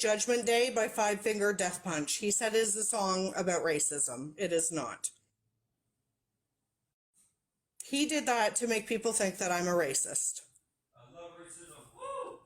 Judgment Day by Five Finger Death Punch. He said it is a song about racism. It is not. He did that to make people think that I'm a racist. I love racism. Woo!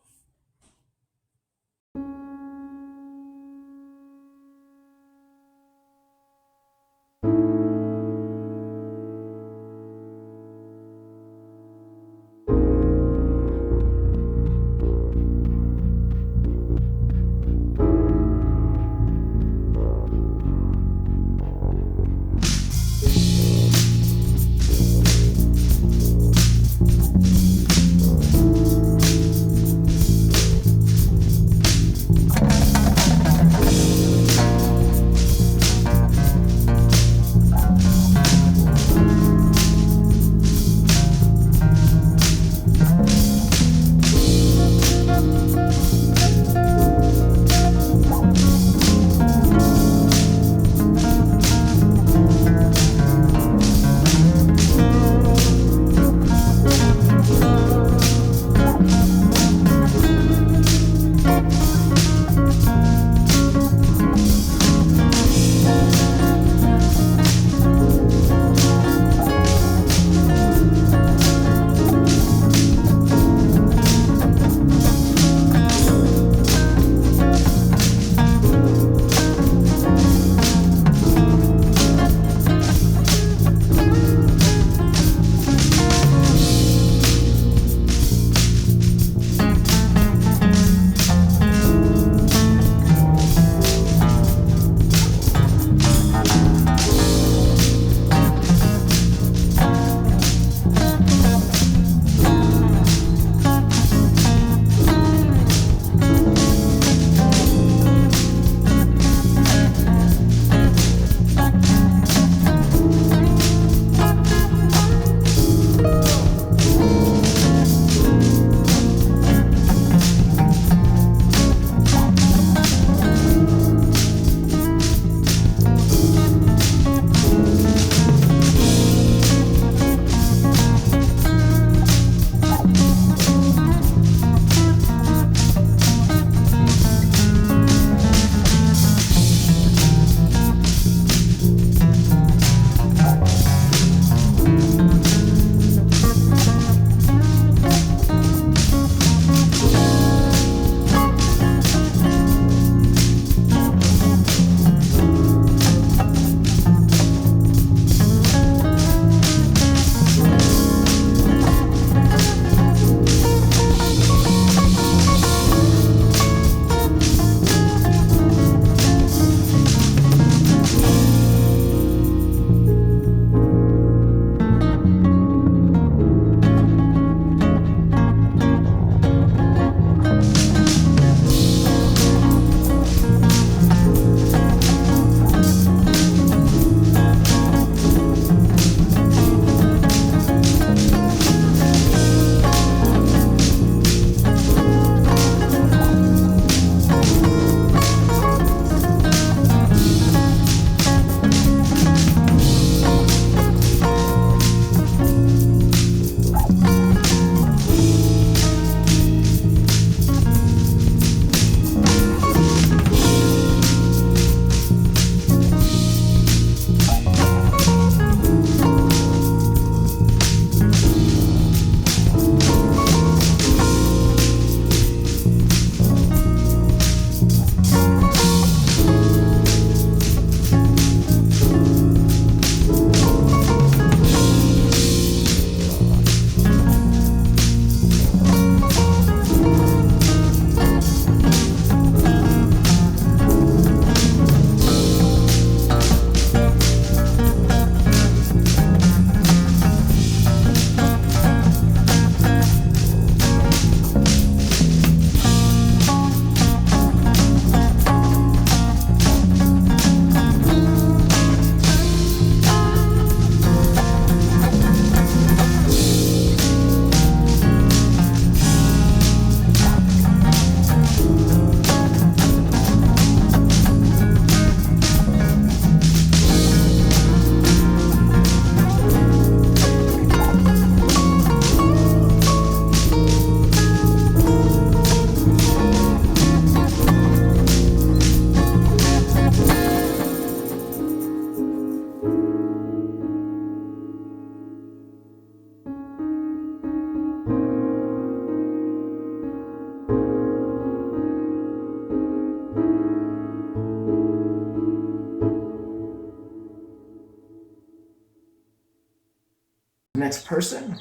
next person.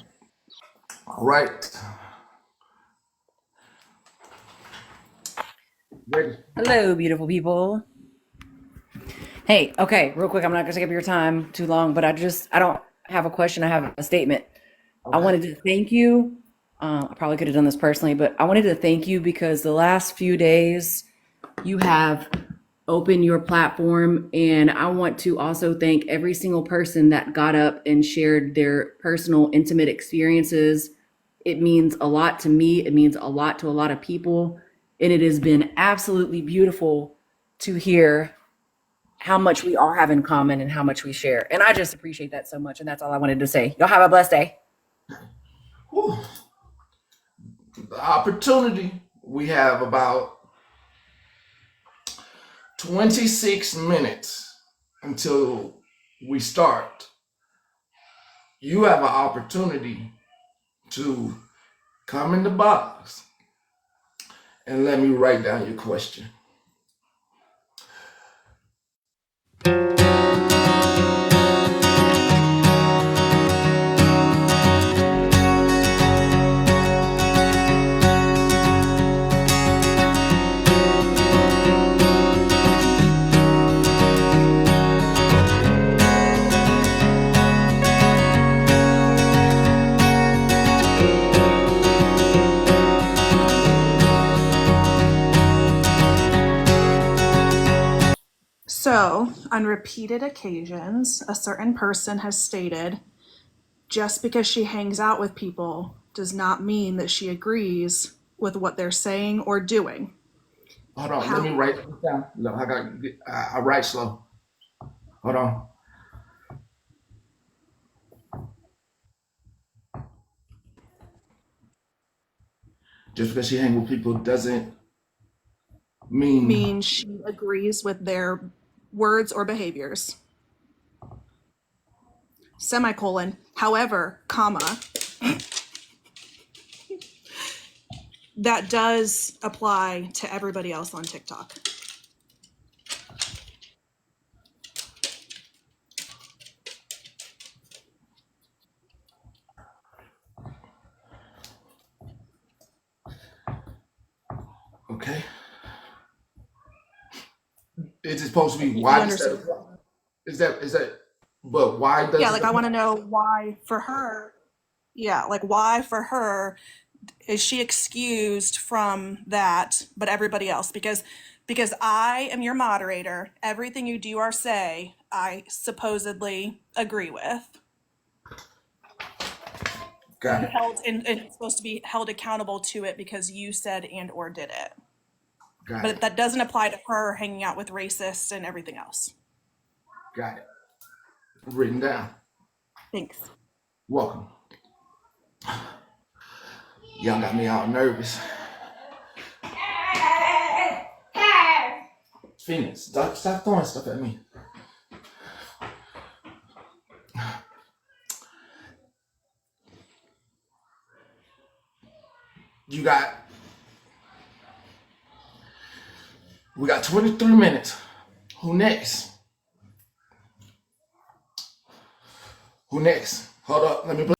All right. Ready? Hello, beautiful people. Hey, okay, real quick. I'm not gonna take up your time too long, but I don't have a question. I have a statement. I Okay. wanted to thank you. I probably could have done this personally, but I wanted to thank you because the last few days you have opened your platform, and I want to also thank every single person that got up and shared their personal, intimate experiences. It means a lot to me. It means a lot to a lot of people, and it has been absolutely beautiful to hear how much we all have in common and how much we share. And I just appreciate that so much. And that's all I wanted to say. Y'all have a blessed day. Whew. The opportunity, we have about 26 minutes until we start. You have an opportunity to come in the box and let me write down your question. So, on repeated occasions, a certain person has stated just because she hangs out with people does not mean that she agrees with what they're saying or doing. Hold on, let How? me write this down. No, I write slow. Hold on. Just because she hang with people doesn't mean. Means she agrees with their words or behaviors. Semicolon. However, comma, that does apply to everybody else on TikTok. Okay. Is it supposed to be You why instead understand? of why? Is that but why Yeah, does like it I want apply? to know why for her. Yeah, like why for her is she excused from that, but everybody else? Because I am your moderator. Everything you do or say, I supposedly agree with. Got And it. held and supposed to be held accountable to it because you said and or did it. Got But it. that doesn't apply to her hanging out with racists and everything else. Got it. Written down. Thanks. Welcome. Y'all got me all nervous. Phoenix, stop throwing stuff at me. You got we got 23 minutes. Who next? Who next? Hold up. Let me play.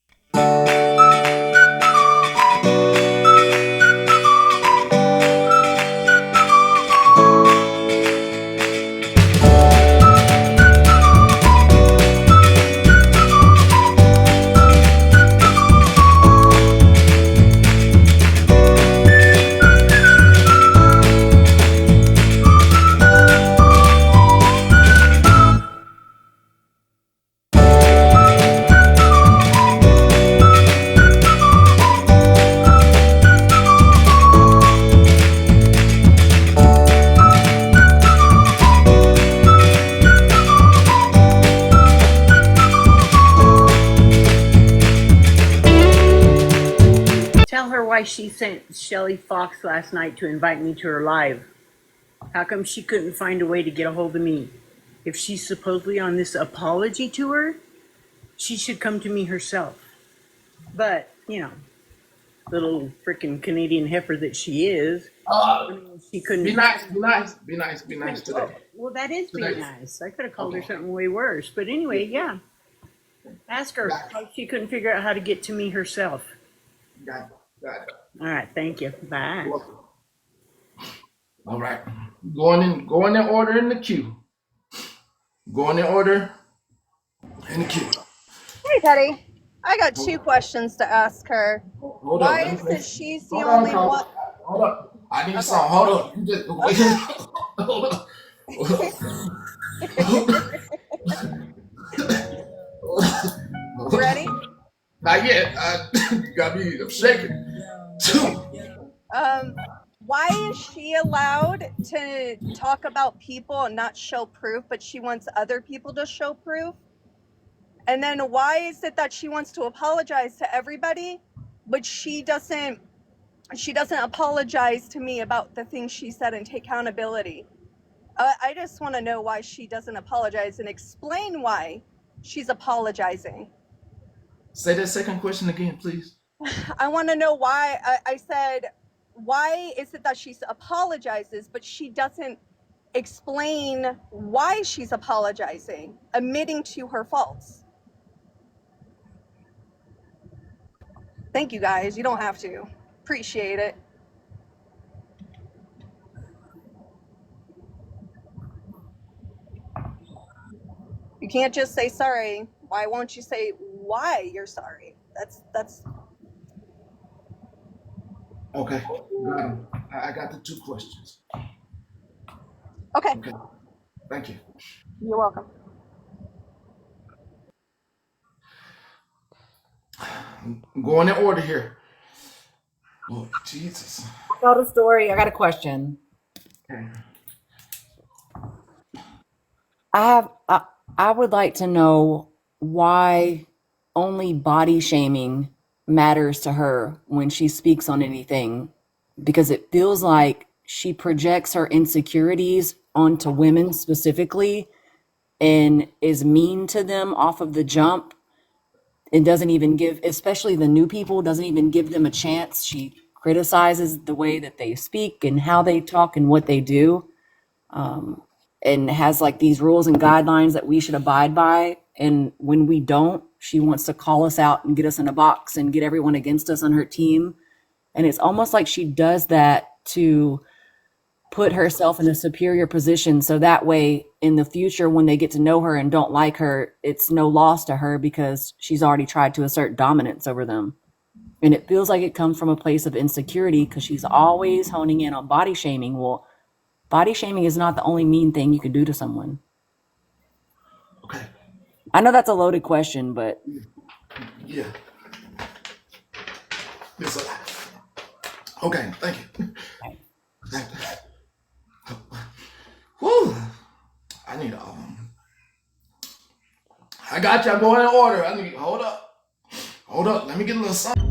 Tell her why she sent Shelly Fox last night to invite me to her live. How come she couldn't find a way to get a hold of me? If she's supposedly on this apology tour, she should come to me herself. But, little freaking Canadian heifer that she is, she couldn't. Be nice. Be nice. Be nice. Be nice Oh, today. well, that is being Today. nice. I could have called her Okay. something way worse. But anyway, yeah. Ask her how she couldn't figure out how to get to me herself. Got it. All right, thank you. Bye. All right. Going in order in the queue. Going in order in the queue. Hey, Teddy. I got two questions to ask her. Hold up. Why Let me is it finish. she's the Hold on, only Carl. one? Hold up. I need Okay. some. Hold up. You just wait. Okay. Hold up. Hold up. Ready? Not yet. You got me. I'm shaking. Why is she allowed to talk about people and not show proof, but she wants other people to show proof? And then why is it that she wants to apologize to everybody, but she doesn't apologize to me about the things she said and take accountability? I just want to know why she doesn't apologize and explain why she's apologizing. Say that second question again, please. I want to know why. I said, why is it that she apologizes, but she doesn't explain why she's apologizing, admitting to her faults? Thank you, guys. You don't have to. Appreciate it. You can't just say sorry. Why won't you say why you're sorry? That's Okay. Got 'em. I got the two questions. okay. Okay. Thank you. You're welcome. Going in order here. Lord Jesus. Tell the story. I got a question. Okay. I would like to know why only body shaming matters to her when she speaks on anything, because it feels like she projects her insecurities onto women specifically and is mean to them off of the jump and doesn't even give, especially the new people, doesn't even give them a chance. She criticizes the way that they speak and how they talk and what they do, and has like these rules and guidelines that we should abide by. And when we don't, she wants to call us out and get us in a box and get everyone against us on her team. And it's almost like she does that to put herself in a superior position. So that way, in the future, when they get to know her and don't like her, it's no loss to her because she's already tried to assert dominance over them. And it feels like it comes from a place of insecurity because she's always honing in on body shaming. Well, body shaming is not the only mean thing you can do to someone. Okay. I know that's a loaded question, but Yeah. Yes, sir. Okay. Thank you. Thank you. Whew. I need I got you. I'm going in order. I need. Hold up. Hold up. Let me get a little something.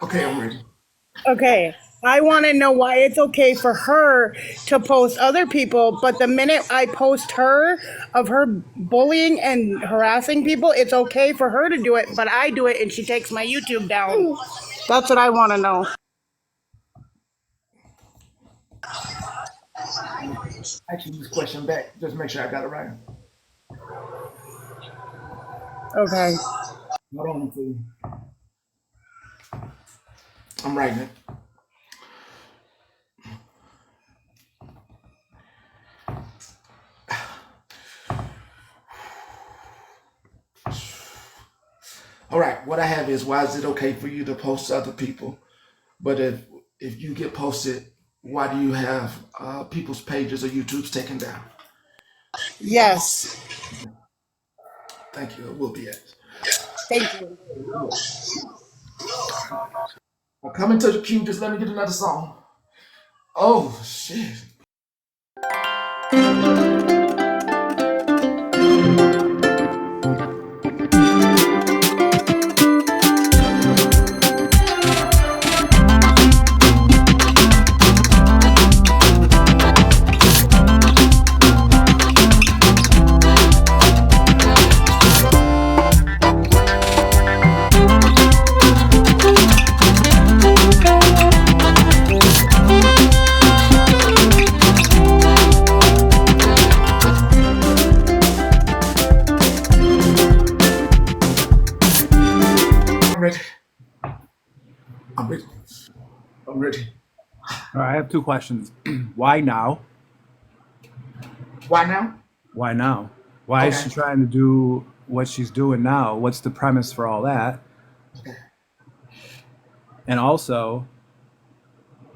Okay, I'm ready. Okay, I want to know why it's okay for her to post other people, but the minute I post her of her bullying and harassing people, it's okay for her to do it, but I do it and she takes my YouTube down. That's what I want to know. Actually, this question back. Just make sure I got it right. Okay. Hold on, please. I'm writing it. All right. What I have is, why is it okay for you to post other people, but if you get posted, why do you have people's pages or YouTube's taken down? Yes. Thank you. It will be asked. Thank you. I'm coming to the queue. Just let me get another song. Oh shit. I'm ready. All right, I have two questions. Why now? Why now? Why now? Why is Okay. she trying to do what she's doing now? What's the premise for all that? Okay. And also,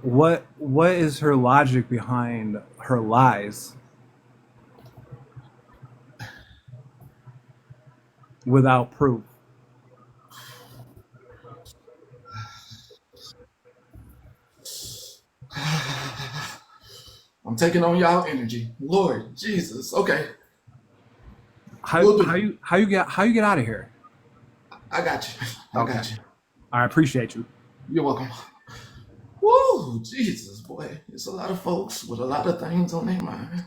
what is her logic behind her lies without proof? I'm taking on y'all energy. Lord Jesus. Okay. How We'll how do. you how you get out of here? I got you. I Okay, got you. I appreciate you. You're welcome. Woo, Jesus, boy. It's a lot of folks with a lot of things on their mind.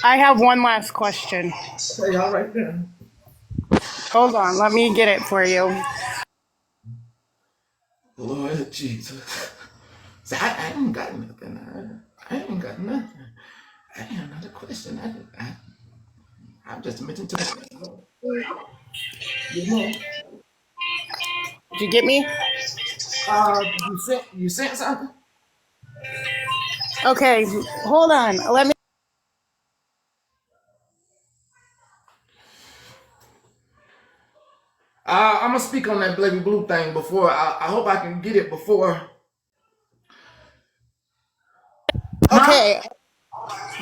I have one last question. Okay, all right then. Hold on, let me get it for you. Lord Jesus. See, I ain't got nothing. I ain't got nothing. I ain't another question. I'm just admitting to the. You know. Did you get me? You sent something? Okay, hold on. Let me. I'm gonna speak on that baby blue thing before. I hope I can get it before. Huh? Okay,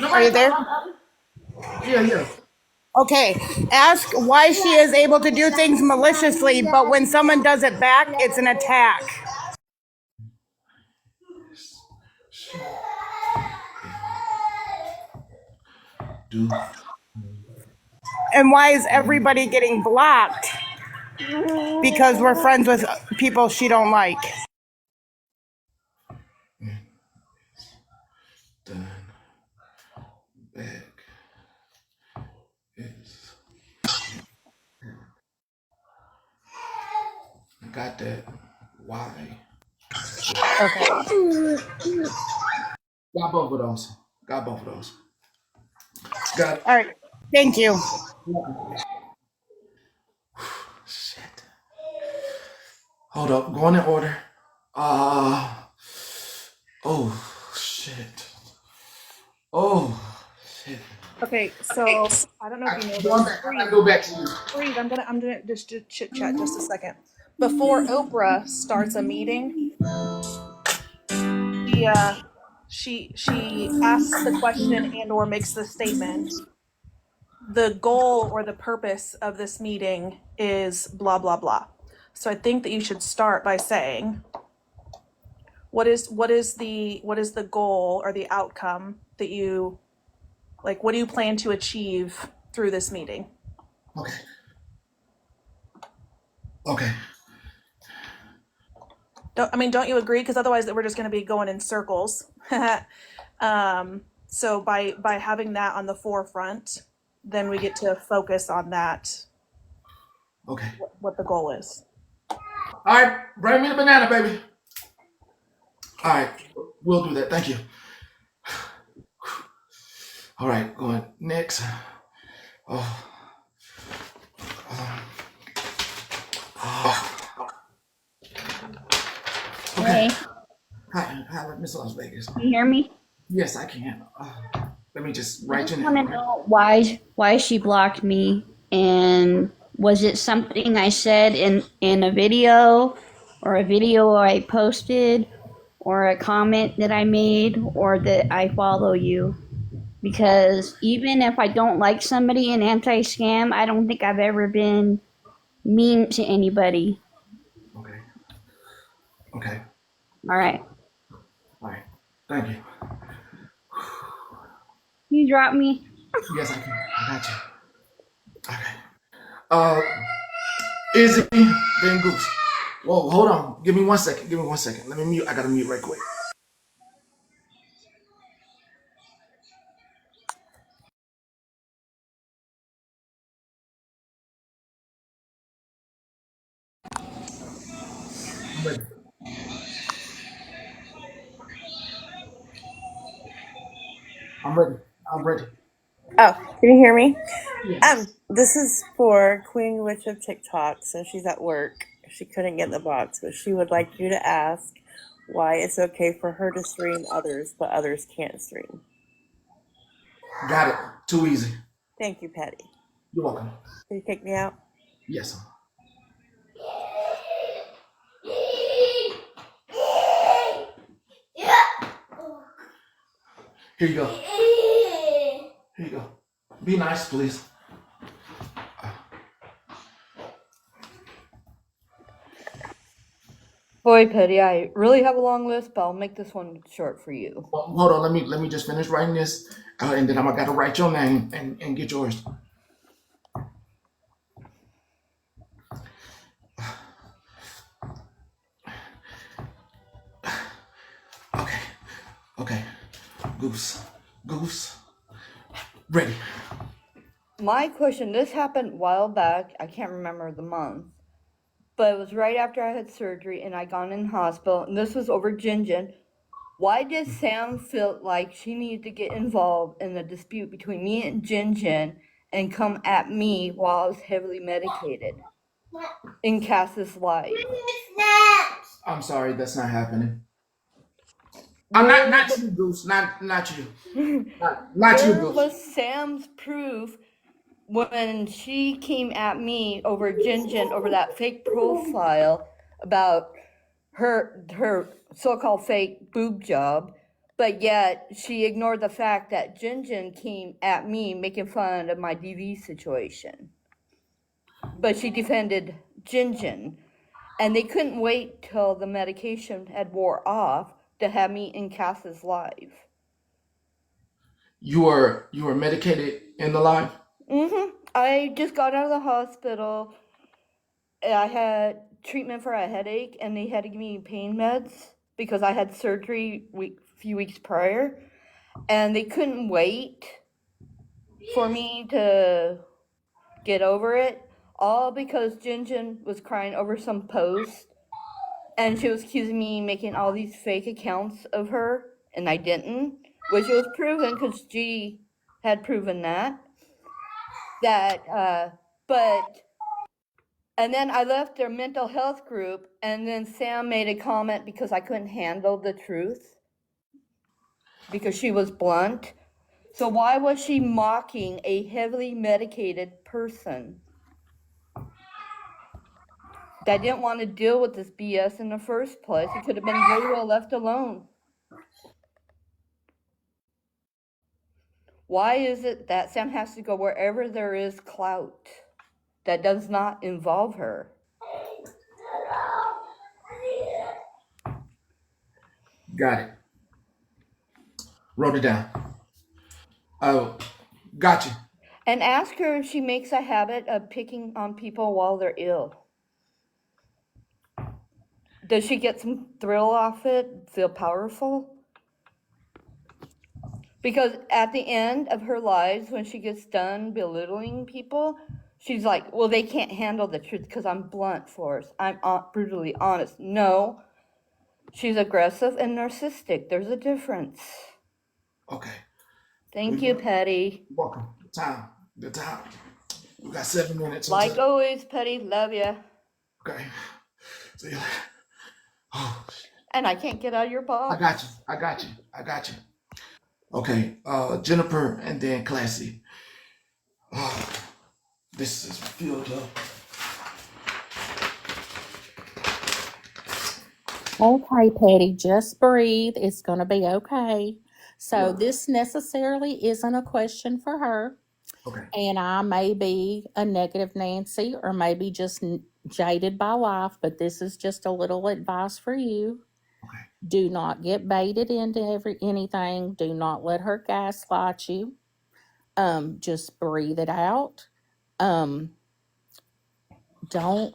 are Nobody you talking there? about that? Yeah, yeah. Okay, ask why she is able to do things maliciously, but when someone does it back, it's an attack. Do And why is everybody getting blocked? Because we're friends with people she don't like. done back is. I got that. Why? Okay. Got both of those. Got both of those. Got it. All right. Thank you. Shit. Hold up. Going in order. Uh oh shit. Oh shit. Okay, so I don't know if you know Going this. back. I gotta go back to you. Breathe. I'm doing just to chit chat just a second. Before Oprah starts a meeting, she she asks the question and or makes the statement. The goal or the purpose of this meeting is blah blah blah. So I think that you should start by saying what is the goal or the outcome that you like, what do you plan to achieve through this meeting? Okay. Okay. Don't you agree? Because otherwise we're just going to be going in circles. So by having that on the forefront, then we get to focus on that, Okay. what the goal is. All right. Bring me the banana, baby. All right. We'll do that. Thank you. All right. Going next. Oh. Okay. Hey, Hi, Miss Las Vegas. can you hear me? Yes, I can. Let me just I write just your want name. to know why she blocked me, and was it something I said in a video, or a video I posted, or a comment that I made, or that I follow you? Because even if I don't like somebody in anti-scam, I don't think I've ever been mean to anybody. Okay. Okay. All right, All right. Thank you. you drop me. Yes, I can. I got you. Okay. Uh, Izzy, then Goose. Whoa, hold on. Give me 1 second. Give me 1 second. Let me mute. I gotta mute right quick. I'm ready. I'm ready. I'm ready. Oh, can you hear me? Yes. This is for Queen Witch of TikTok. So she's at work. She couldn't get the box, but she would like you to ask, why it's okay for her to stream others, but others can't stream. Got it. Too easy. Thank you, Patty. You're welcome. Can you kick me out? Yes, sir. Here you go. Here you go. Be nice, please. Boy, Petty, I really have a long list, but I'll make this one short for you. Well, hold on. Let me just finish writing this, and then I'm gonna gotta write your name and get yours. Okay. Okay. Goose. Ready. My question, this happened a while back. I can't remember the month, but it was right after I had surgery and I gone in hospital, and this was over Jinjin. Why did Sam feel like she needed to get involved in the dispute between me and Jinjin and come at me while I was heavily medicated in Cass's life? I'm sorry, that's not happening. I'm not you, Goose. Not you. Not you, Where Goose. was Sam's proof when she came at me over Jinjin over that fake profile about her so-called fake boob job, but yet she ignored the fact that Jinjin came at me making fun of my DV situation. But she defended Jinjin, and they couldn't wait till the medication had wore off to have me in Cass's live. You were medicated in the live? I just got out of the hospital. I had treatment for a headache, and they had to give me pain meds because I had surgery few weeks prior, and they couldn't wait for me to get over it, all because Jinjin was crying over some post, and she was accusing me making all these fake accounts of her, and I didn't, which was proven because G had proven that, and then I left their mental health group, and then Sam made a comment because I couldn't handle the truth, because she was blunt. So why was she mocking a heavily medicated person that didn't want to deal with this BS in the first place? He could have been very well left alone. Why is it that Sam has to go wherever there is clout that does not involve her? Got it. Wrote it down. Oh, got you. And ask her if she makes a habit of picking on people while they're ill. Does she get some thrill off it? Feel powerful? Because at the end of her lives, when she gets done belittling people, she's like, well, they can't handle the truth because I'm blunt force. I'm brutally honest. No, she's aggressive and narcissistic. There's a difference. Okay. Thank you, Petty. Welcome. The time. We got 7 minutes. Like always, Petty. Love ya. Okay. See you later. Oh, shit. And I can't get out of your box. I got you. Okay. Jennifer and then Classy. Oh, this is filled up. Okay, Patty, just breathe. It's going to be okay. So, this necessarily isn't a question for her. Okay. And I may be a negative Nancy or maybe just jaded by life, but this is just a little advice for you. Okay. Do not get baited into anything. Do not let her gaslight you. Just breathe it out. Don't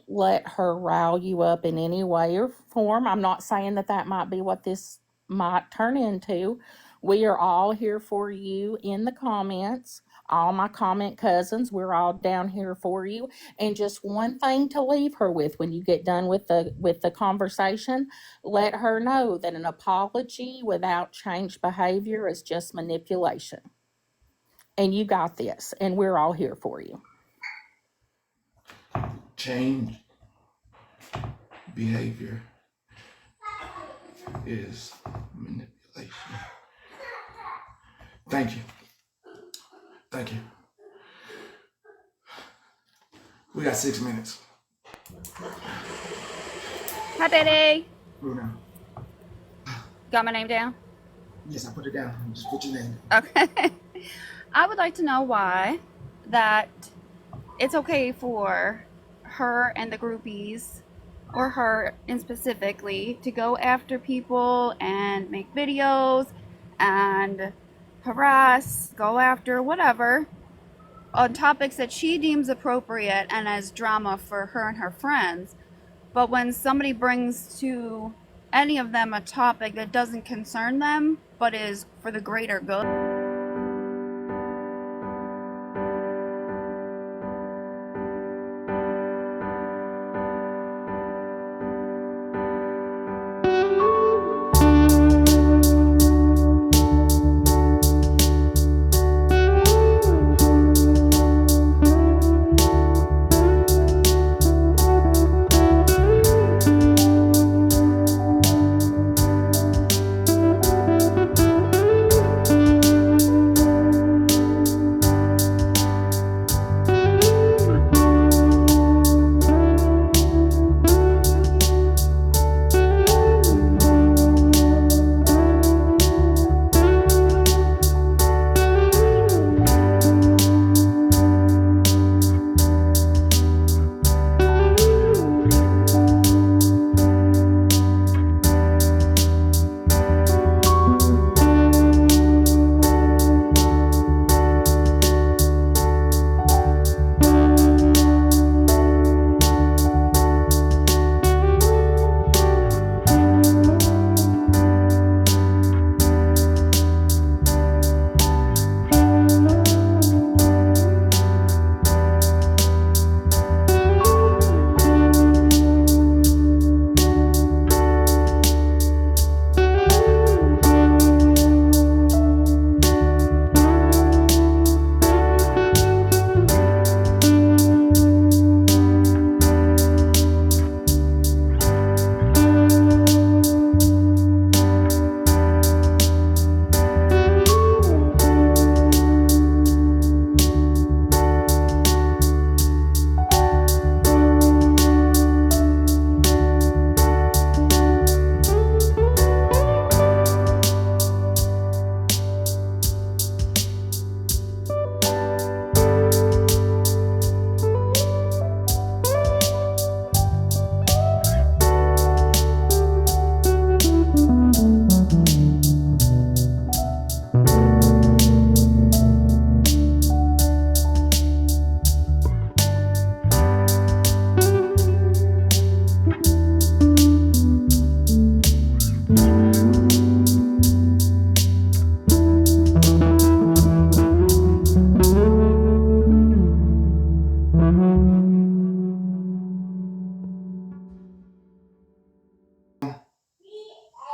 let her rile you up in any way or form. I'm not saying that might be what this might turn into. We are all here for you in the comments. All my comment cousins, we're all down here for you. And just one thing to leave her with when you get done with the conversation, let her know that an apology without changed behavior is just manipulation. And you got this, and we're all here for you. Change behavior is manipulation. Thank you. Thank you. We got 6 minutes. Hi, Betty. Go down. Got my name down? Yes, I put it down. Just put your name. Okay. I would like to know why that it's okay for her and the groupies, or her in specifically, to go after people and make videos and harass, go after whatever on topics that she deems appropriate and as drama for her and her friends. But when somebody brings to any of them a topic that doesn't concern them but is for the greater good,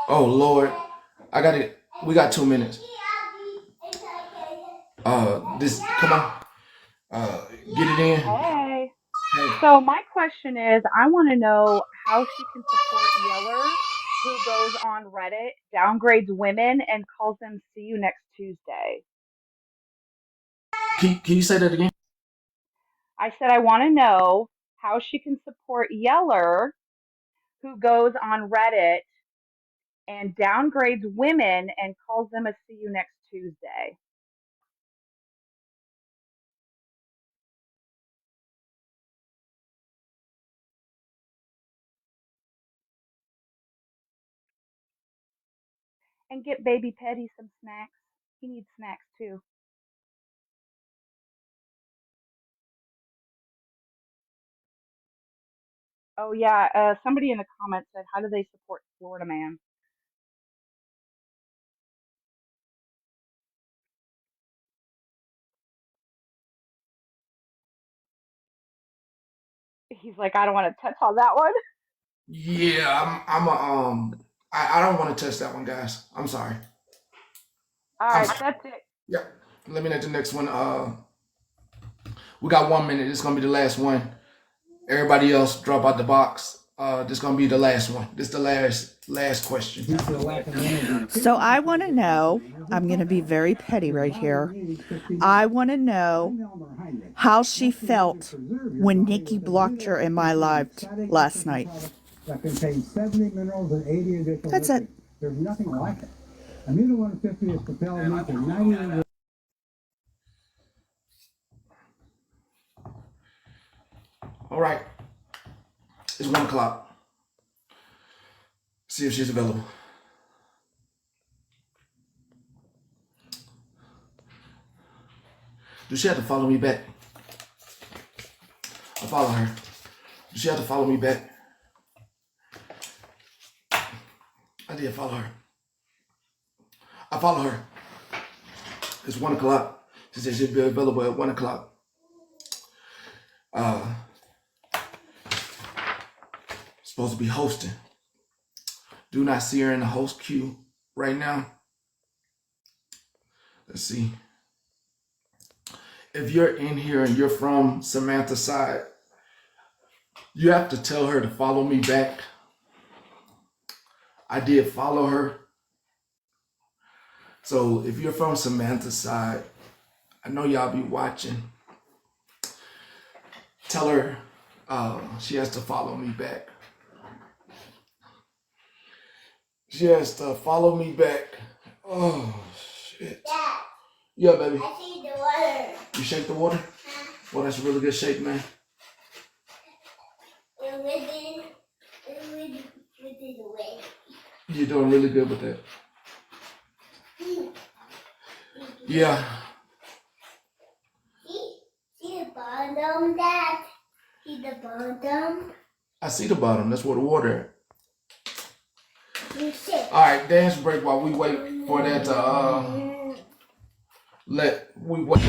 Oh Lord, I got it. We got 2 minutes. This come on. Get it in. Hey. Hey. So my question is, I want to know how she can support Yeller, who goes on Reddit, downgrades women, and calls them "see you next Tuesday." Can you say that again? I said I want to know how she can support Yeller, who goes on Reddit and downgrades women and calls them a "see you next Tuesday." And get baby Petty some snacks. He needs snacks too. Oh yeah, somebody in the comments said, how do they support Florida Man? He's like, I don't want to touch on that one. Yeah, I don't want to touch that one, guys. I'm sorry. All I'm right, sorry. that's it. Yeah. Let me know the next one. We got 1 minute. It's gonna be the last one. Everybody else drop out the box. This is gonna be the last one. This is the last question. So I want to know, I'm going to be very petty right here. I want to know how she felt when Nikki blocked her in my live last night. That contains 70 minerals and 80 additional. That's it. There's nothing like it. Amino 150 is propelling me to 90. All right. It's 1 o'clock. See if she's available. Does she have to follow me back? I follow her. Does she have to follow me back? I did follow her. I follow her. It's 1 o'clock. She said she'd be available at 1 o'clock. Supposed to be hosting. Do not see her in the host queue right now. Let's see. If you're in here and you're from Samantha's side, you have to tell her to follow me back. I did follow her. So if you're from Samantha's side, I know y'all be watching. Tell her she has to follow me back. She has to follow me back. Oh, shit. Dad, yeah, baby. I see the water. You shake the water? Well, that's a really good shake, man. You're doing really good with that. Yeah. See the bottom, Dad? See the bottom? I see the bottom. That's where the water is. All right, dance break while we wait for that to wait.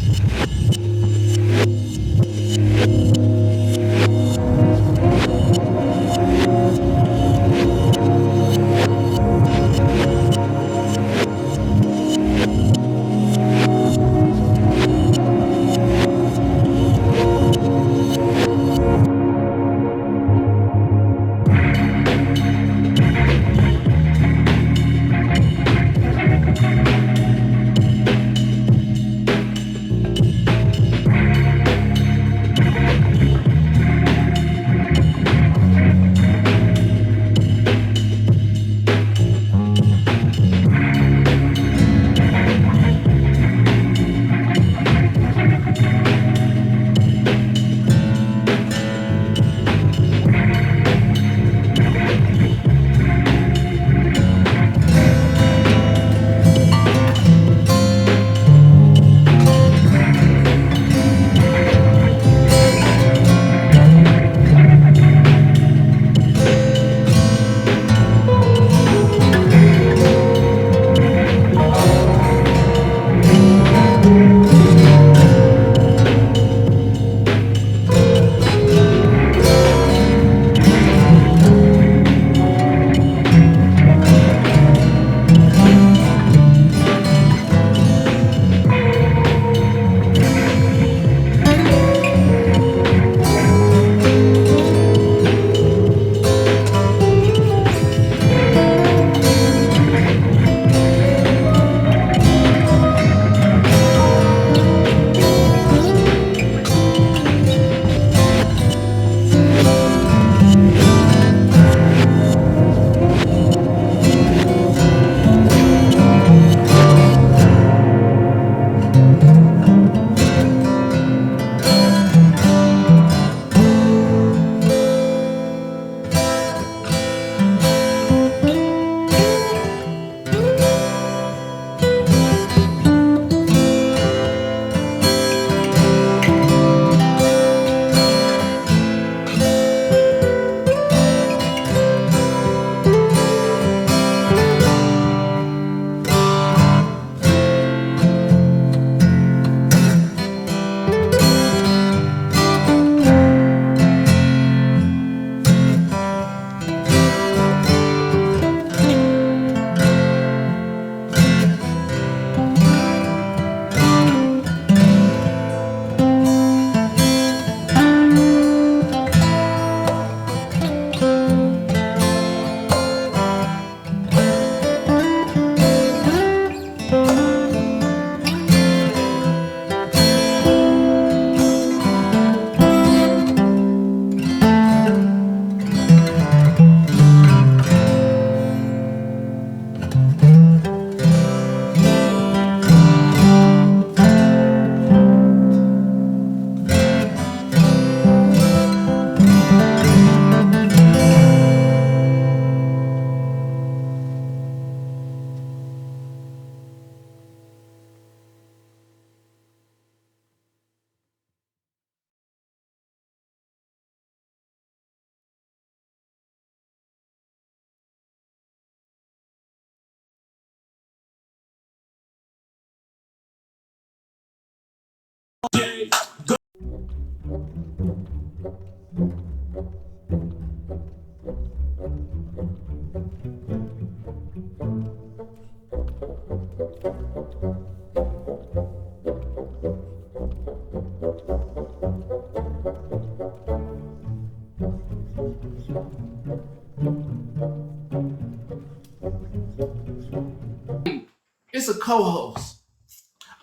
It's a co-host.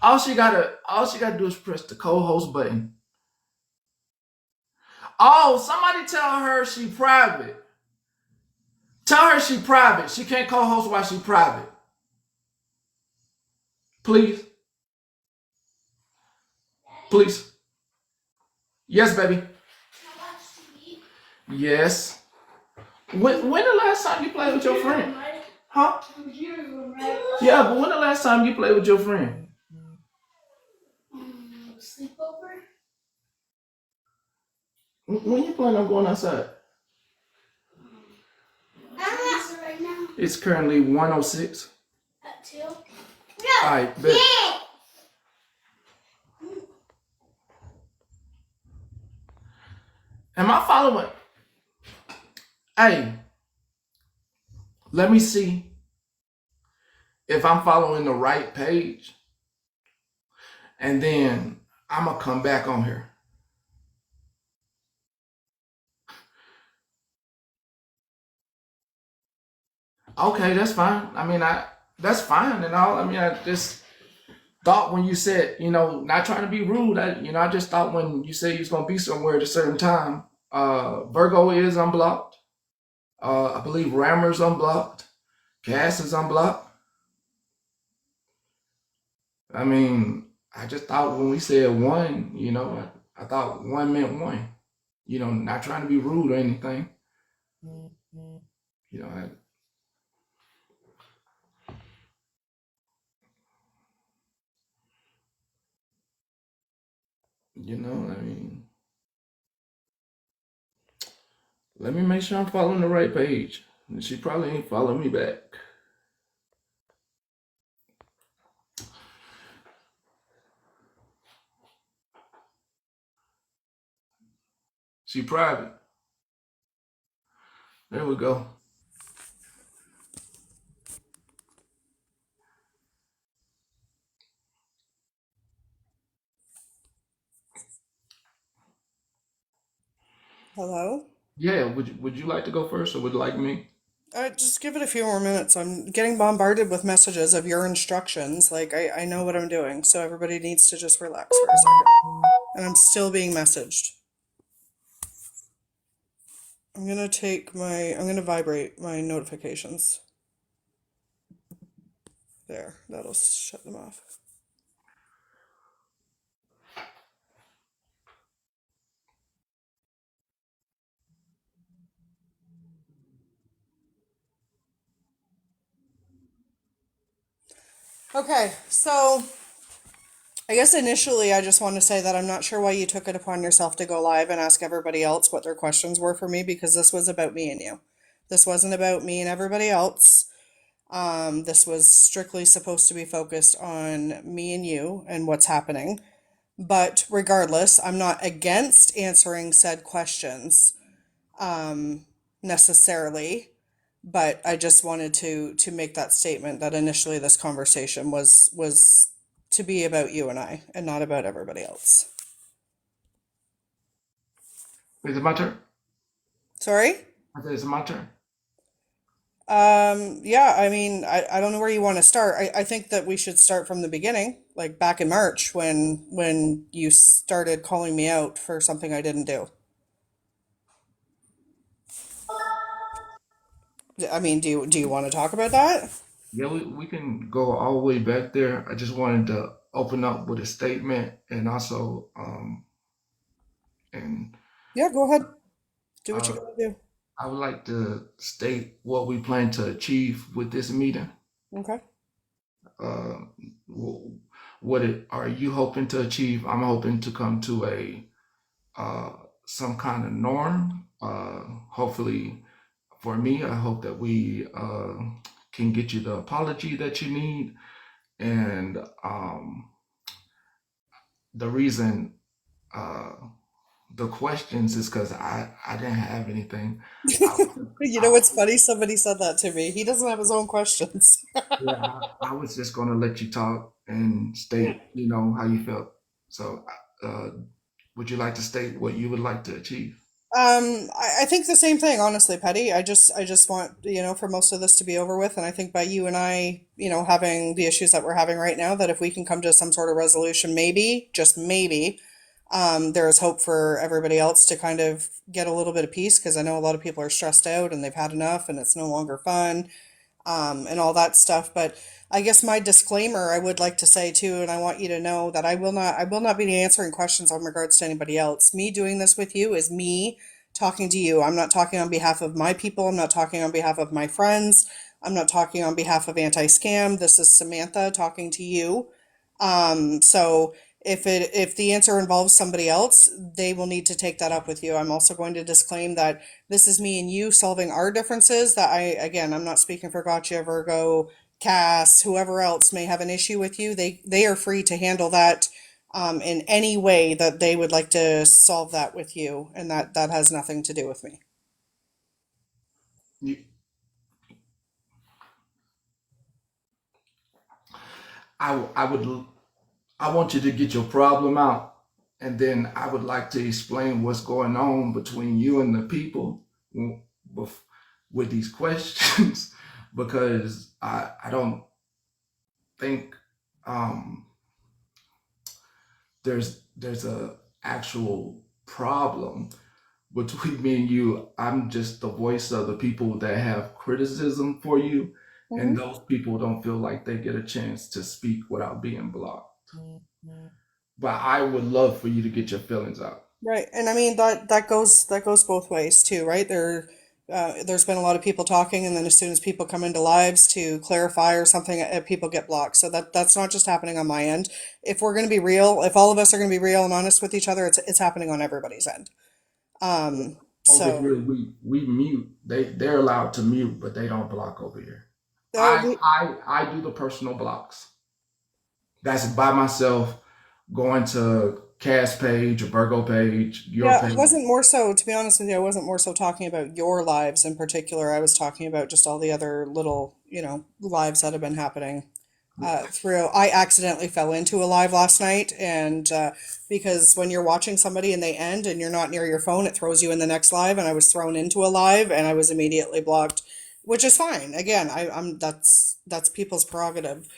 All she gotta do is press the co-host button. Oh, somebody tell her she private. Tell her she private. She can't co-host while she private. Please. Please. Yes, baby. Yes. When the last time you played with your friend? Huh? Yeah, but when the last time you played with your friend? Sleepover? When you plan on going outside? Right now? It's currently 1:06. At 2? Alright, bet. Am I following? Hey, let me see if I'm following the right page. And then I'm going to come back on here. Okay, that's fine. I mean, that's fine and all. I mean, I just thought when you said, not trying to be rude, I just thought when you said you was going to be somewhere at a certain time, Virgo is unblocked. I believe Rammer's unblocked. Cass is unblocked. I mean, I just thought when we said one, I thought one meant one. Not trying to be rude or anything. You know, I, I mean, let me make sure I'm following the right page. She probably ain't following me back. She private. There we go. Hello? Yeah, would you like to go first or would you like me? Just give it a few more minutes. I'm getting bombarded with messages of your instructions. Like, I know what I'm doing, so everybody needs to just relax for a second. And I'm still being messaged. I'm gonna vibrate my notifications. There, that'll shut them off. Okay, so I guess initially I just want to say that I'm not sure why you took it upon yourself to go live and ask everybody else what their questions were for me, because this was about me and you. This wasn't about me and everybody else. This was strictly supposed to be focused on me and you and what's happening. But regardless, I'm not against answering said questions necessarily. But I just wanted to make that statement that initially this conversation was to be about you and I and not about everybody else. Is it my turn? Sorry? I said, is it my turn? Yeah, I mean, I don't know where you want to start. I think that we should start from the beginning, like back in March when you started calling me out for something I didn't do. I mean, do you want to talk about that? Yeah, we can go all the way back there. I just wanted to open up with a statement and also and Yeah, go ahead. Do what you uh, gotta do. I would like to state what we plan to achieve with this meeting. Okay. Uh, are you hoping to achieve? I'm hoping to come to a some kind of norm. Hopefully, for me, I hope that we can get you the apology that you need, and the reason uh, the questions is because I didn't have anything. I was You know I, what's funny? Somebody said that to me. He doesn't have his own questions. yeah, I was just gonna let you talk and state, how you felt. So, uh, would you like to state what you would like to achieve? I think the same thing, honestly, Petty. I just want, for most of this to be over with. And I think by you and I, having the issues that we're having right now, that if we can come to some sort of resolution, maybe, just maybe, there is hope for everybody else to kind of get a little bit of peace because I know a lot of people are stressed out and they've had enough and it's no longer fun, and all that stuff. But I guess my disclaimer I would like to say too, and I want you to know that I will not be answering questions on regards to anybody else. Me doing this with you is me talking to you. I'm not talking on behalf of my people. I'm not talking on behalf of my friends. I'm not talking on behalf of anti-scam. This is Samantha talking to you. So if the answer involves somebody else, they will need to take that up with you. I'm also going to disclaim that this is me and you solving our differences. That I'm not speaking for Gotcha, Virgo, Cass, whoever else may have an issue with you. They are free to handle that in any way that they would like to solve that with you, and that has nothing to do with me. You, I would I want you to get your problem out, and then I would like to explain what's going on between you and the people with, with these questions, because I don't think um, there's a actual problem between me and you. I'm just the voice of the people that have criticism for you, and Mhm. those people don't feel like they get a chance to speak without being blocked. But I would love for you to get your feelings out. Right, and I mean that goes both ways too, right? There's been a lot of people talking, and then as soon as people come into lives to clarify or something, people get blocked. So that's not just happening on my end. If we're going to be real, if all of us are going to be real and honest with each other, it's happening on everybody's end. Over So here, we mute. They're allowed to mute, but they don't block over here. uh, I we, I do the personal blocks. That's by myself, going to Cass page or Virgo page, your Yeah, I page. wasn't more so, to be honest with you, I wasn't more so talking about your lives in particular. I was talking about just all the other little, lives that have been happening through. I accidentally fell into a live last night, and because when you're watching somebody and they end and you're not near your phone, it throws you in the next live, and I was thrown into a live and I was immediately blocked, which is fine. Again, I'm that's people's prerogative.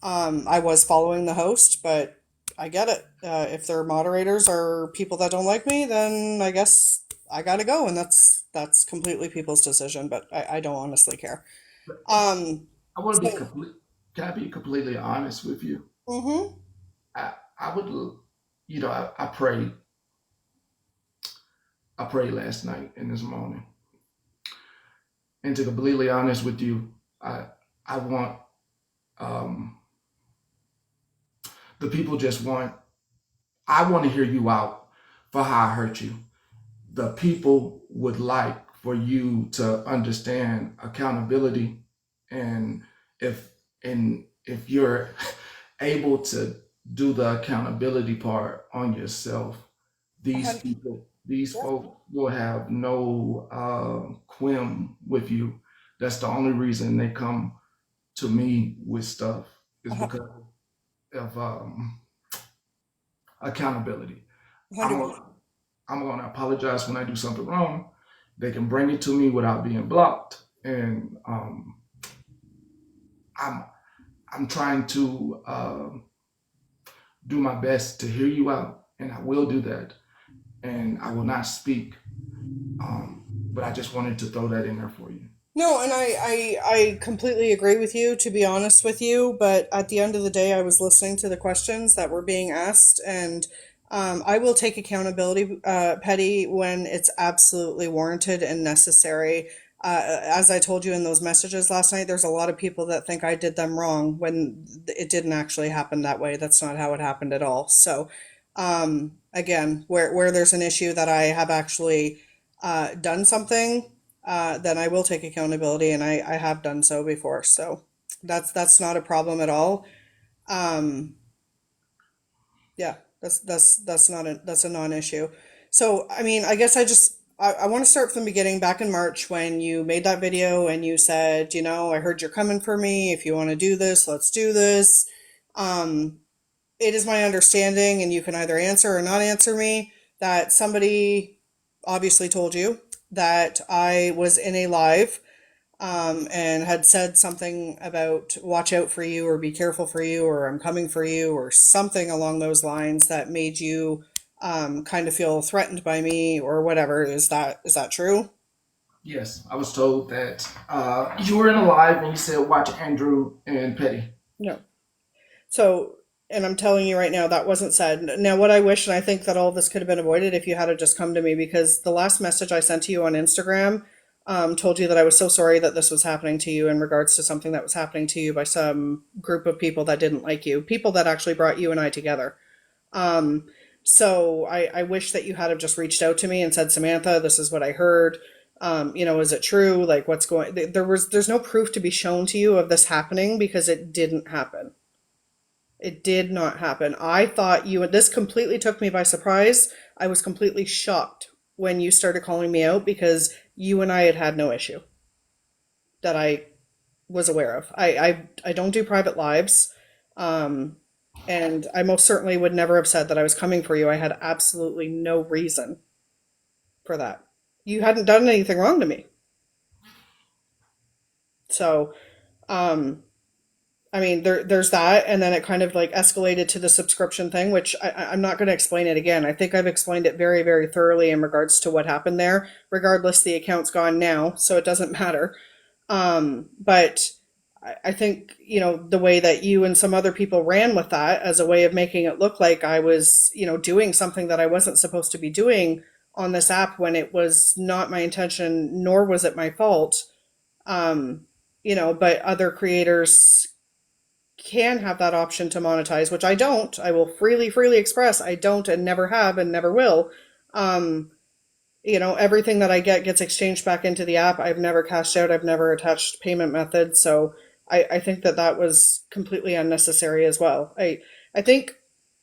I was following the host, but I get it. If their moderators are people that don't like me, then I guess I gotta go, and that's completely people's decision. But I don't honestly care. Um, I want to be so, complete. Can I be completely honest with you? mm-hmm. I would, I prayed. I prayed last night and this morning, and to be completely honest with you, I want um, the people just want. I want to hear you out for how I hurt you. The people would like for you to understand accountability, and if if you're able to do the accountability part on yourself, A these hun- people, these yeah, folks will have no quim with you. That's the only reason they come to me with stuff, is a hun- because of accountability. I'm 100%. gonna, I'm gonna apologize when I do something wrong. They can bring it to me without being blocked, and I'm I'm trying to do my best to hear you out, and I will do that, and I will not speak. But I just wanted to throw that in there for you. No, and I completely agree with you, to be honest with you. But at the end of the day, I was listening to the questions that were being asked, and I will take accountability, Petty, when it's absolutely warranted and necessary. As I told you in those messages last night, there's a lot of people that think I did them wrong when it didn't actually happen that way. That's not how it happened at all. So, again, where there's an issue that I have actually done something, then I will take accountability, and I have done so before. So that's not a problem at all. Um, yeah. That's a non-issue. So, I mean, I guess I want to start from the beginning back in March when you made that video and you said, I heard you're coming for me. If you want to do this, let's do this. Um, it is my understanding, and you can either answer or not answer me, that somebody obviously told you that I was in a live and had said something about watch out for you or be careful for you or I'm coming for you or something along those lines that made you kind of feel threatened by me or whatever. Is that true? Yes, I was told that you were in a live and you said watch Andrew and Petty. No. So, and I'm telling you right now, that wasn't said. Now, what I wish, and I think that all of this could have been avoided if you had to just come to me, because the last message I sent to you on Instagram told you that I was so sorry that this was happening to you in regards to something that was happening to you by some group of people that didn't like you, people that actually brought you and I together. Um, so I wish that you had have just reached out to me and said, Samantha, this is what I heard. Is it true? Like, what's going? There's no proof to be shown to you of this happening because it didn't happen. It did not happen. I thought this completely took me by surprise. I was completely shocked when you started calling me out because you and I had no issue that I was aware of. I don't do private lives. Um, and I most certainly would never have said that I was coming for you. I had absolutely no reason for that. You hadn't done anything wrong to me. So, um, I mean, there's that, and then it kind of like escalated to the subscription thing, which I'm not going to explain it again. I think I've explained it very, very thoroughly in regards to what happened there. Regardless, the account's gone now, so it doesn't matter. But I think, the way that you and some other people ran with that as a way of making it look like I was, doing something that I wasn't supposed to be doing on this app when it was not my intention, nor was it my fault. Um, but other creators can have that option to monetize, which I don't. I will freely express I don't and never have and never will. Um, everything that I get gets exchanged back into the app. I've never cashed out. I've never attached payment methods. So I think that was completely unnecessary as well. I think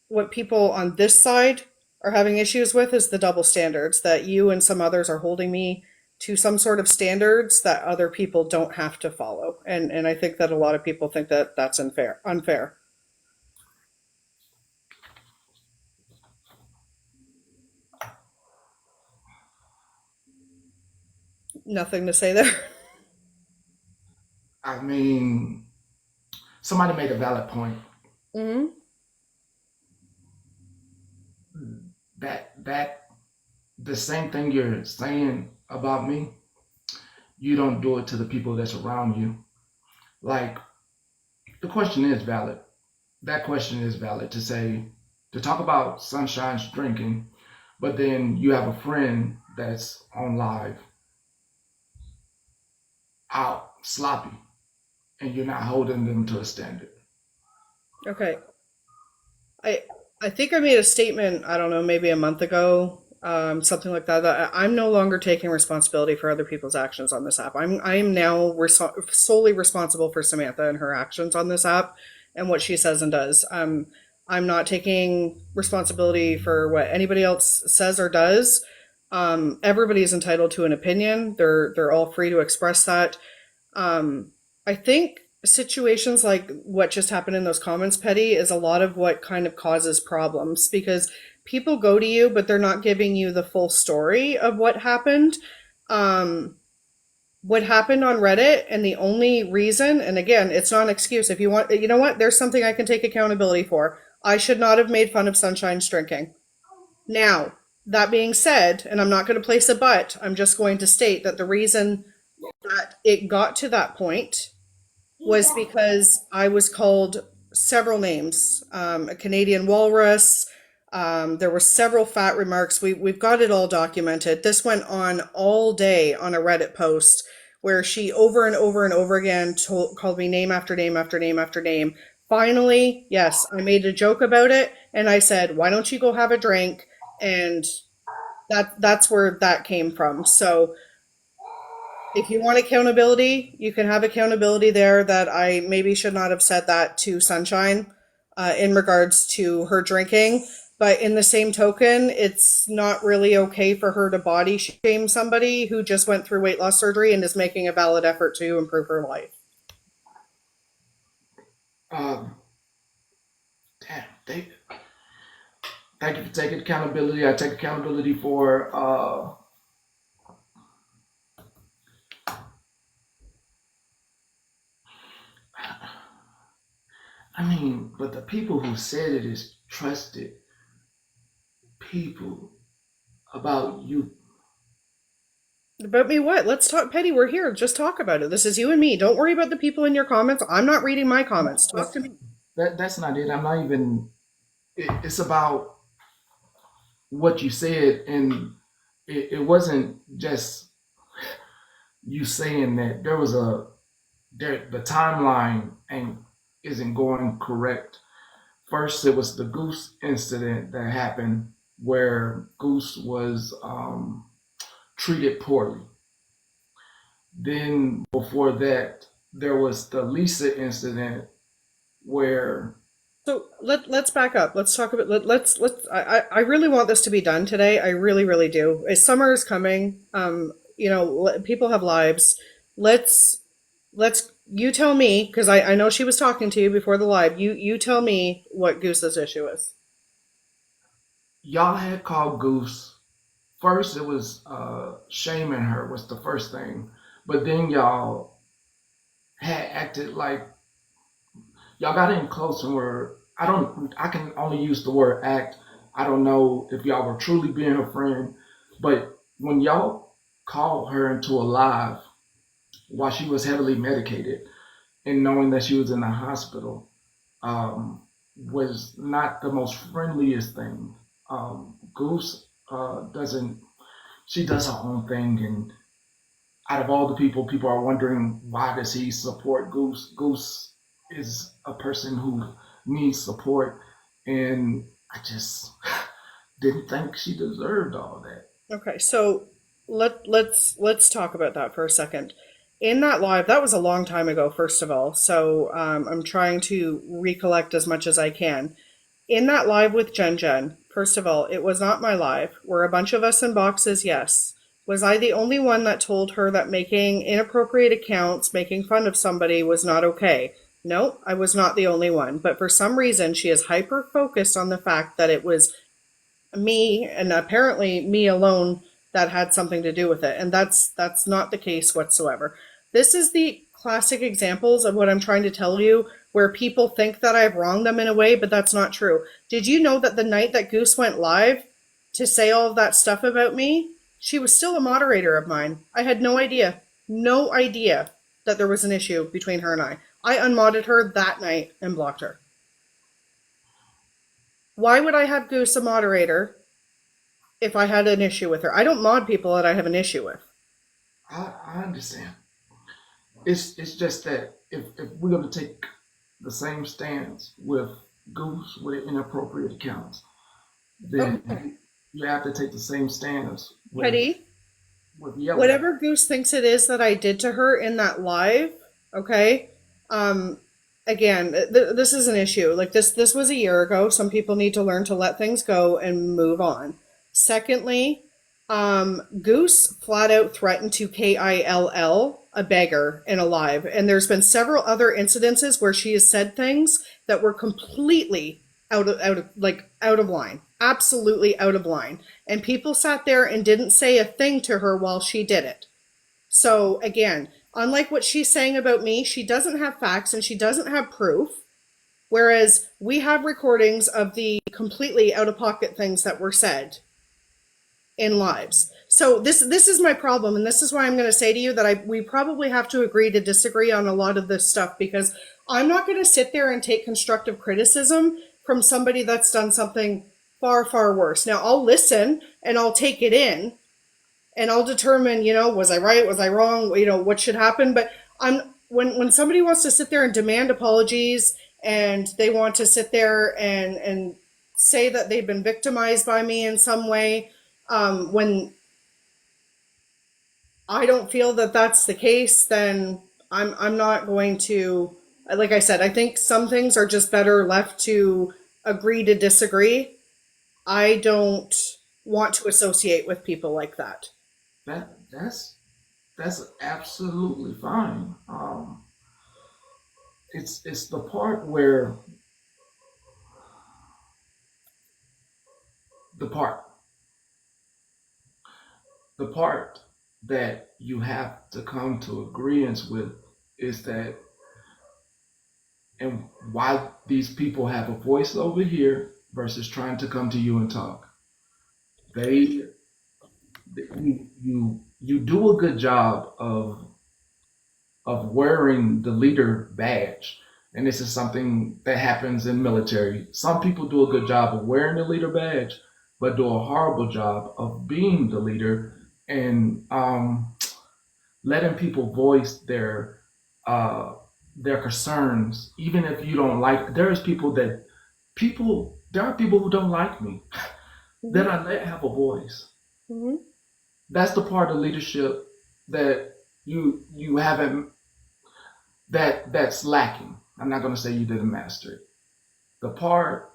what people on this side are having issues with is the double standards that you and some others are holding me to some sort of standards that other people don't have to follow. And I think that a lot of people think that that's unfair. Nothing to say there. I mean, somebody made a valid point. Mm-hmm. That the same thing you're saying about me, you don't do it to the people that's around you. Like, the question is valid. That question is valid to talk about Sunshine's drinking, but then you have a friend that's on live out sloppy and you're not holding them to a standard. Okay. I I think I made a statement, I don't know, maybe a month ago, something like that, that I'm no longer taking responsibility for other people's actions on this app. I am now solely responsible for Samantha and her actions on this app and what she says and does. I'm not taking responsibility for what anybody else says or does. Everybody is entitled to an opinion. They're all free to express that. Um, I think situations like what just happened in those comments, Petty, is a lot of what kind of causes problems because people go to you, but they're not giving you the full story of what happened. Um, what happened on Reddit, and the only reason, and again, it's not an excuse. If you want, you know what? There's something I can take accountability for. I should not have made fun of Sunshine's drinking. Now, that being said, and I'm not going to place a but, I'm just going to state that the reason that it got to that point was because I was called several names, a Canadian walrus. There were several fat remarks. We've got it all documented. This went on all day on a Reddit post where she over and over and over again called me name after name after name after name. Finally, yes, I made a joke about it and I said, "Why don't you go have a drink?" And that's where that came from. So if you want accountability, you can have accountability there that I maybe should not have said that to Sunshine in regards to her drinking. But in the same token, it's not really okay for her to body shame somebody who just went through weight loss surgery and is making a valid effort to improve her life. Um, damn, thank you for taking accountability. I take accountability for I mean, but the people who said it is trusted people about you. About me what? Let's talk petty. We're here. Just talk about it. This is you and me. Don't worry about the people in your comments. I'm not reading my comments. Talk to me. That's not it. I'm not even. It's about what you said, and it wasn't just you saying that. The timeline ain't isn't going correct. First, it was the Goose incident that happened where Goose was treated poorly. Then before that, there was the Lisa incident where So let's back up. Let's talk about let's I really want this to be done today. I really do. Summer is coming. People have lives. Let's let's you tell me because I know she was talking to you before the live. You tell me what Goose's issue is. y'all had called Goose. First, it was shaming her was the first thing, but then y'all had acted like y'all got in close and were. I can only use the word act. I don't know if y'all were truly being her friend, but when y'all called her into a live while she was heavily medicated and knowing that she was in the hospital, was not the most friendliest thing. Goose doesn't. She does her own thing, and out of all the people are wondering why does he support Goose. Goose is a person who needs support, and I just didn't think she deserved all that. Okay, so let's talk about that for a second. In that live, that was a long time ago, first of all. So I'm trying to recollect as much as I can. In that live with Jen, first of all, it was not my live. Were a bunch of us in boxes? Yes. Was I the only one that told her that making inappropriate accounts, making fun of somebody was not okay? No, I was not the only one. But for some reason, she is hyper focused on the fact that it was me and apparently me alone that had something to do with it, and that's not the case whatsoever. This is the classic examples of what I'm trying to tell you, where people think that I've wronged them in a way, but that's not true. Did you know that the night that Goose went live to say all of that stuff about me, she was still a moderator of mine? I had no idea that there was an issue between her and I unmodded her that night and blocked her. Why would I have Goose a moderator if I had an issue with her? I don't mod people that I have an issue with. I understand. It's just that if we're gonna take the same stance with Goose with inappropriate accounts, then Okay. you have to take the same stance Petty, with Yellow. whatever Goose thinks it is that I did to her in that live, okay? Um, again, this is an issue. Like this was a year ago. Some people need to learn to let things go and move on. Secondly, Goose flat out threatened to kill a beggar in a live, and there's been several other incidences where she has said things that were completely out of line, absolutely out of line, and people sat there and didn't say a thing to her while she did it. So again, unlike what she's saying about me, she doesn't have facts and she doesn't have proof. Whereas we have recordings of the completely out of pocket things that were said in lives. So this is my problem, and this is why I'm going to say to you that we probably have to agree to disagree on a lot of this stuff, because I'm not going to sit there and take constructive criticism from somebody that's done something far worse. Now I'll listen and I'll take it in and I'll determine, was I right, was I wrong, what should happen. But when somebody wants to sit there and demand apologies, and they want to sit there and say that they've been victimized by me in some way, when I don't feel that that's the case, then I'm not going to. Like I said, I think some things are just better left to agree to disagree, I don't want to associate with people like that. That's absolutely fine. It's the part where the part the part that you have to come to agreement with is that, and why these people have a voice over here versus trying to come to you and talk. They you do a good job of wearing the leader badge. And this is something that happens in military. Some people do a good job of wearing the leader badge, but do a horrible job of being the leader and letting people voice their concerns, even if you don't like. There are people who don't like me that I let have a voice. Mm-hmm. That's the part of leadership that you haven't that's lacking. I'm not going to say you didn't master it. The part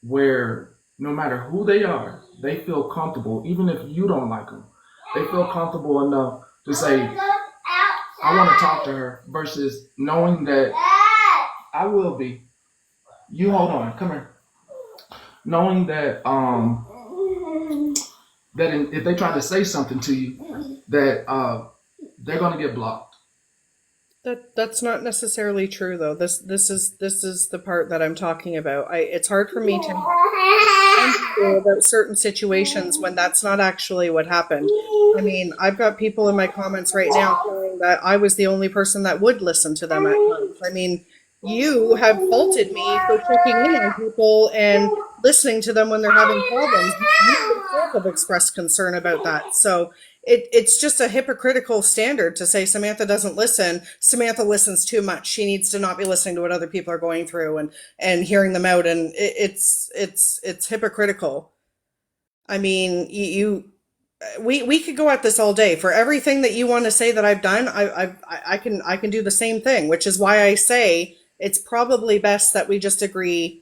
where no matter who they are, they feel comfortable, even if you don't like them. They feel comfortable enough to say, I want to talk to her, versus knowing that I will be. You hold on, come here. Knowing that if they try to say something to you, that they're going to get blocked. That's not necessarily true though. This is the part that I'm talking about. It's hard for me to know about certain situations when that's not actually what happened. I mean, I've got people in my comments right now saying that I was the only person that would listen to them at times. I mean, you have faulted me for checking in on people and listening to them when they're having problems. You yourself have expressed concern about that. So it's just a hypocritical standard to say Samantha doesn't listen. Samantha listens too much. She needs to not be listening to what other people are going through and hearing them out. And it's hypocritical. I mean, we could go at this all day for everything that you want to say that I've done. I can do the same thing, which is why I say it's probably best that we just agree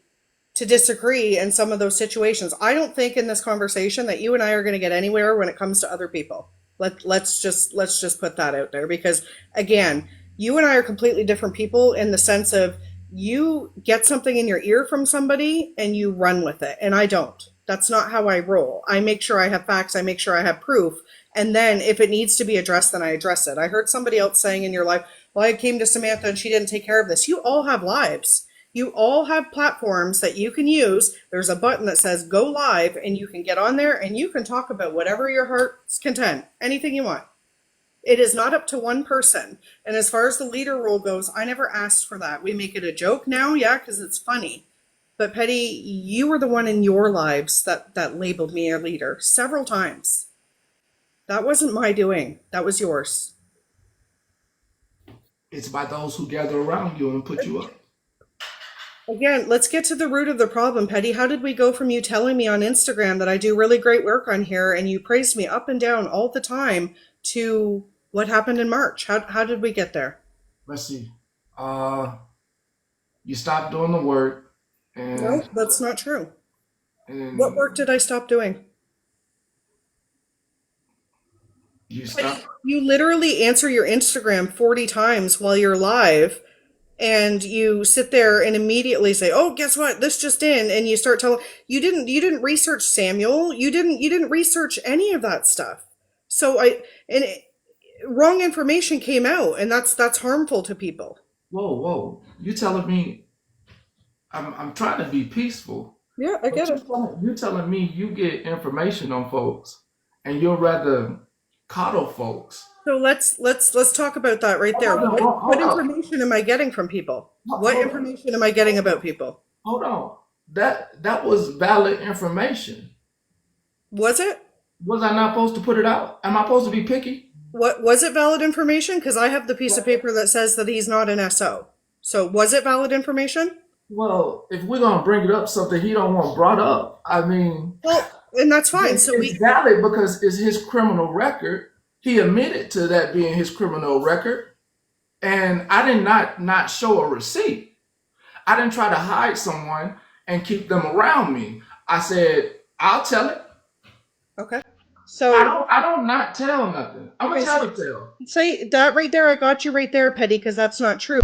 to disagree in some of those situations. I don't think in this conversation that you and I are going to get anywhere when it comes to other people. Let's just put that out there, because again, you and I are completely different people in the sense of you get something in your ear from somebody and you run with it, and I don't. That's not how I roll. I make sure I have facts, I make sure I have proof, and then if it needs to be addressed, then I address it. I heard somebody else saying in your life, well, I came to Samantha and she didn't take care of this. You all have lives. You all have platforms that you can use. There's a button that says go live, and you can get on there and you can talk about whatever your heart's content, anything you want. It is not up to one person. And as far as the leader role goes, I never asked for that. We make it a joke now, yeah, because it's funny. But Petty, you were the one in your lives that labeled me a leader several times. That wasn't my doing. That was yours. It's by those who gather around you and put you up. Again, let's get to the root of the problem, Petty. How did we go from you telling me on Instagram that I do really great work on here and you praised me up and down all the time to what happened in March? How did we get there? Let's see. You stopped doing the work, No, and that's not true. What and work did I stop doing? you Petty, stopped. you literally answer your Instagram 40 times while you're live, and you sit there and immediately say, "Oh, guess what? This just in," and you start telling you didn't research Samuel. You didn't research any of that stuff. So wrong information came out, and that's harmful to people. Whoa! You telling me I'm trying to be peaceful, Yeah, I but get it. you telling me you get information on folks, and you'll rather coddle folks. So let's talk about that right there. Hold on, What hold on, information am I getting from people? What hold on, information am I getting about people? hold on. That was valid information. Was it? Was I not supposed to put it out? Am I supposed to be picky? What was it valid information? Because I have the piece of paper that says that he's not an SO. So was it valid information? Well, if we're gonna bring it up something he don't want brought up, I mean, Well, and that's fine. So it's valid because it's his criminal record. He admitted to that being his criminal record, and I did not show a receipt. I didn't try to hide someone and keep them around me. I said I'll tell it. Okay. I So, don't. I don't not tell nothing. I'm okay, a so tell tale. say that right there. I got you right there, Petty, because that's not true.